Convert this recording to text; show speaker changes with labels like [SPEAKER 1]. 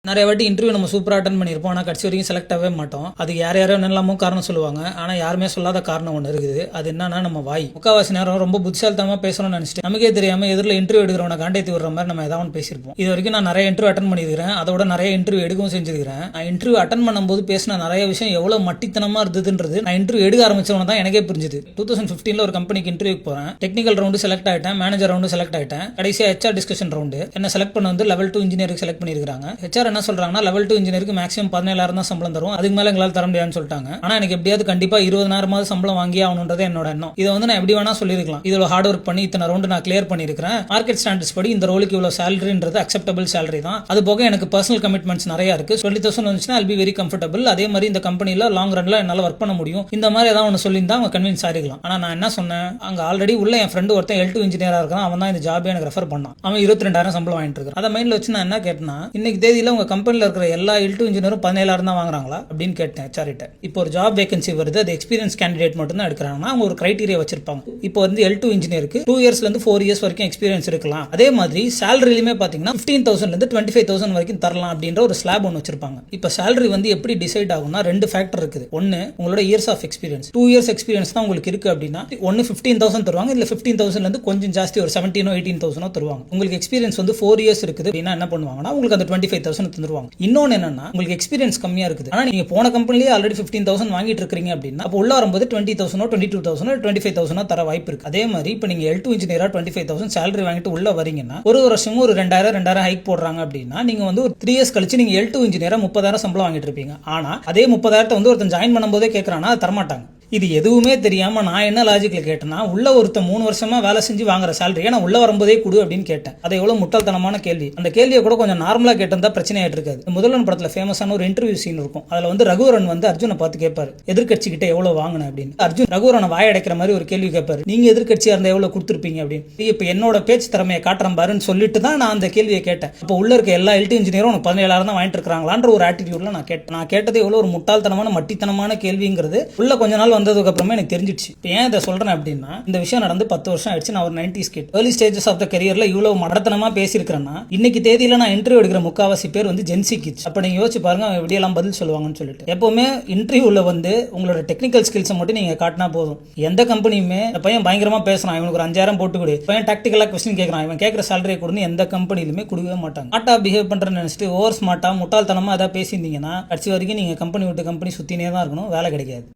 [SPEAKER 1] நிறைய வாட்டி இன்டர்வியூ நம்ம சூப்பராக அட்டன் பண்ணியிருப்போம், ஆனால் கடைசி வரைக்கும் செலக்ட் ஆகவே மாட்டோம். அது யார் யாரோ என்னெல்லாமோ காரணம் சொல்லுவாங்க, ஆனால் யாருமே சொல்லாத காரணம் ஒன்று இருக்குது. அது என்னன்னா நம்ம வாய். முக்கால்வாசி நேரம் ரொம்ப புத்திசாலித்தனமாக பேசணும்னு நினச்சிட்டு நமக்கே தெரியாமல் எதிரில் இன்டர்வியூ எடுக்கிறவனை காண்டேத்தி விடுற மாதிரி நம்ம ஏதாவது பேசியிருப்போம். இது வரைக்கும் நான் நிறைய இன்டர்வியூ அட்டன் பண்ணியிருக்கிறேன், அதோட நிறைய இன்டர்வியூ எடுக்கவும் செஞ்சிருக்கிறேன். நான் இன்டர்வியூ அட்டன் பண்ணும்போது பேசின நிறைய விஷயம் எவ்வளோ மட்டித்தனமாக இருந்ததுன்றது நான் இன்டர்வியூ எடுக்க ஆரம்பிச்சவன தான் எனக்கே புரிஞ்சுது. 2015 ஒரு கம்பெனிக்கு இன்டர்வியூக்கு போகிறேன். டெக்னிக்கல் ரவுண்டு செலக்ட் ஆகிட்டேன், மேனேஜர் ரவுண்டு செலக்ட் ஆகிட்டேன். கடைசியாக HR டிஸ்கஷன் ரவுண்டு என்ன செலக்ட் பண்ண வந்து லெவல் 2 இன்ஜினியருக்கு செலக்ட் பண்ணியிருக்காங்க. HR என்ன சொல்றாங்கன்னா லெவல் 2 இன்ஜினியருக்கு மேக்ஸிமம் 17,000 தான் சம்பளம் தரும், அதுக்கு மேல எங்களால் தர முடியாதுன்னு சொல்லிட்டாங்க. ஆனா எனக்கு எப்படியாவது கண்டிப்பா 20,000 சம்பளம் வாங்கி ஆகணுன்றது என்னோட எண்ணம். இதை வந்து நான் எப்படி வேணா சொல்லிருக்கலாம், இதோட ஹார்ட் ஒர்க் பண்ணி இத்தனை ரவுண்டு நான் கிளியர் பண்ணிருக்கேன், மார்க்கெட் ஸ்டாண்டர்ட்ஸ் படி இந்த ரோலுக்கு இவ்வளவு சேலரின்றது அக்செப்டபிள் சேலரி தான், அது போக எனக்கு பர்சனல் கமிட்மெண்ட்ஸ் நிறைய இருக்கு, 20,000 வந்துச்சுன்னா I'll be very comfortable, அதே மாதிரி இந்த கம்பெனில லாங் ரன்ல என்னால ஒர்க் பண்ண முடியும், இந்த மாதிரி ஏதாவது ஒன்று சொல்லியிருந்தா அவங்க கன்வின்ஸ் ஆகிக்கலாம். ஆனா நான் என்ன சொன்னேன், அங்க ஆல்ரெடி உள்ள என் ஃப்ரெண்டு ஒருத்தன் L2 இன்ஜினியரா இருக்கான், அவன் தான் இந்த ஜாபே எனக்கு ரெஃபர் பண்ணான், அவன் 22,000 சம்பளம் வாங்கிட்டு இருக்கான். அதை மைண்ட்ல வச்சு நான் என்ன கேட்டேன்னா, இன்னைக்கு தேதியில உங்க கம்பெனில இருக்கிற எல்லா L2 இன்ஜினியரும் 17,000 தான் வாங்குறாங்களா அப்படின்னு கேட்டேன் HR கிட்ட. இப்போ ஒரு ஜாப் வேகன்சி வருது, அது எக்ஸ்பீரியன்ஸ் கேண்டிடேட் மட்டும் தான் எடுக்கிறாங்கன்னா அவங்க ஒரு கிரைட்டீரியா வச்சிருப்பாங்க. இப்போ வந்து L2 இன்ஜினியருக்கு 2 இயர்ஸ்ல இருந்து 4 இயர்ஸ் வரைக்கும் எக்ஸ்பீரியன்ஸ் இருக்கலாம். அதே மாதிரி சேலரிலுமே பாத்தீங்கன்னா 15,000 இருந்து 25,000 வரைக்கும் தரலாம் அப்படின்ற ஒரு ஸ்லாப் ஒன்று வச்சிருப்பாங்க. இப்போ சேலரி வந்து எப்படி டிசைட் ஆகும்னா ரெண்டு ஃபேக்டர் இருக்குது. ஒன்னு உங்களோட years of experience, 2 years experience தான் உங்களுக்கு இருக்கு அப்படின்னா ஒன்னு 15,000 தருவாங்க, இல்ல 15,000 இருந்து கொஞ்சம் ஜாஸ்தி ஒரு 17,000 18,000 தருவாங்க. உங்களுக்கு எக்ஸ்பீரியன்ஸ் வந்து 4 இயர்ஸ் இருக்குது அப்படின்னா என்ன பண்ணுவாங்கன்னா உங்களுக்கு அந்த 25,000 தந்துருவாங்க. இன்னொன்னு என்னன்னா உங்களுக்கு எக்ஸ்பீரியன்ஸ் கம்மியா இருக்குது, ஆனா நீங்க போன கம்பெனிலேயே ஆல்ரெடி 15,000 வாங்கிட்டு இருக்கீங்க அப்படின்னா அப்போ உள்ள வரும்போது 20,000 22,000 25,000 தர வாய்ப்பு இருக்கு. அதே மாதிரி இப்போ நீங்க L2 இன்ஜினியரா 25,000 சேலரி வாங்கிட்டு உள்ள வரீங்கன்னா ஒரு வருஷமும் ஒரு 2,000 ஹைக் போடுறாங்க அப்படின்னா நீங்க வந்து ஒரு 3 இயர்ஸ் கழிச்சு நீங்க L2 இன்ஜினியரா 30,000 சம்பளம் வாங்கிட்டு இருப்பீங்க. ஆனா அதே 30,000 வந்து ஒருத்தன் ஜாயின் பண்ணும்போதே கேட்கறானா தரமாட்டாங்க. இது எதுவுமே தெரியாம நான் என்ன லாஜிக்ல கேட்டேன்னா உள்ள ஒருத்த 3 வருஷமா வேலை செஞ்சு வாங்குற சேலரியை நான் உள்ள வரும்போதே கொடு அப்படின்னு கேட்டேன். அது எவ்வளவு முட்டாள்தனமான கேள்வி. அந்த கேள்வியை கூட கொஞ்சம் நார்மலா கேட்டிருந்தா பிரச்சனை ஆயிட்டு இருக்காது. முதல்வன் படத்துல ஃபேமஸான ஒரு இன்டர்வியூ சீன் இருக்கும். அதுல வந்து ரகுவரன் வந்து அர்ஜுனை பார்த்து கேட்பாரு, எதிர்கட்சி கிட்ட எவ்வளவு வாங்கின அப்படின்னு. அர்ஜுன் ரகுவரனை வாய அடைக்கிற மாதிரி ஒரு கேள்வி கேட்பாரு, நீங்க எதிர்கட்சியா இருந்தா எவ்வளவு கொடுத்துருப்பீங்க அப்படின்னு. இப்ப என்னோட பேச்சு திறமையை காட்டுறேன் பாருன்னு சொல்லிட்டு தான் நான் அந்த கேள்வியை கேட்டேன். அப்போ உள்ள இருக்க எல்லா L2 இன்ஜினியரும் உனக்கு 17,000 தான் வாங்கிட்டு இருக்காங்களான்ற ஒரு ஆட்டிடியூட்ல நான் கேட்டேன். நான் கேட்டது எவ்வளவு ஒரு முட்டாள்தனமான மட்டித்தனமான கேள்விங்கிறது உள்ள கொஞ்ச நாள் வந்ததுக்கு அப்புறமே எனக்கு தெரிஞ்சிடுச்சு. ஏன் இதை சொல்றேன் அப்படின்னா இந்த விஷயம் நடந்து 10 வருஷம் ஆயிடுச்சு. நான் ஒரு 90s kid, early stages of the கரியர்ல இவ்வளவு மடத்தனமா பேசியிருக்கிறேன்னா இன்னைக்கு தேதியில நான் இன்டர்வியூ எடுக்கிற முக்காவாசி பேர் வந்து ஜென்சி கிட்ஸ். அப்ப நீங்க யோசிச்சு பாருங்க அவங்க எப்படியெல்லாம் பதில் சொல்லுவாங்கன்னு சொல்லிட்டு. எப்பவுமே இன்டர்வியூல வந்து உங்களோட டெக்னிக்கல் ஸ்கில்ஸை மட்டும் நீங்க காட்டினா போதும். எந்த கம்பெனியுமே பையன் பயங்கரமா பேசுறான், இவனுக்கு ஒரு 5,000 போட்டு கொடு, பையன் டாக்டிக்கலா கொஸ்டின் கேட்கறான், இவன் கேட்கிற சேலரியை கொடுன்னு எந்த கம்பெனிலுமே கொடுக்கவே மாட்டாங்க. ஸ்மார்ட்டா பிஹேவ் பண்றேன்னு நினைச்சிட்டு ஓவர் ஸ்மார்ட்டா முட்டாள்தனமா ஏதாவது பேசியிருந்தீங்கன்னா கடைசி வரைக்கும் நீங்க கம்பெனி விட்டு கம்பெனி சுத்தினே தான் இருக்கணும், வேலை கிடைக்காது.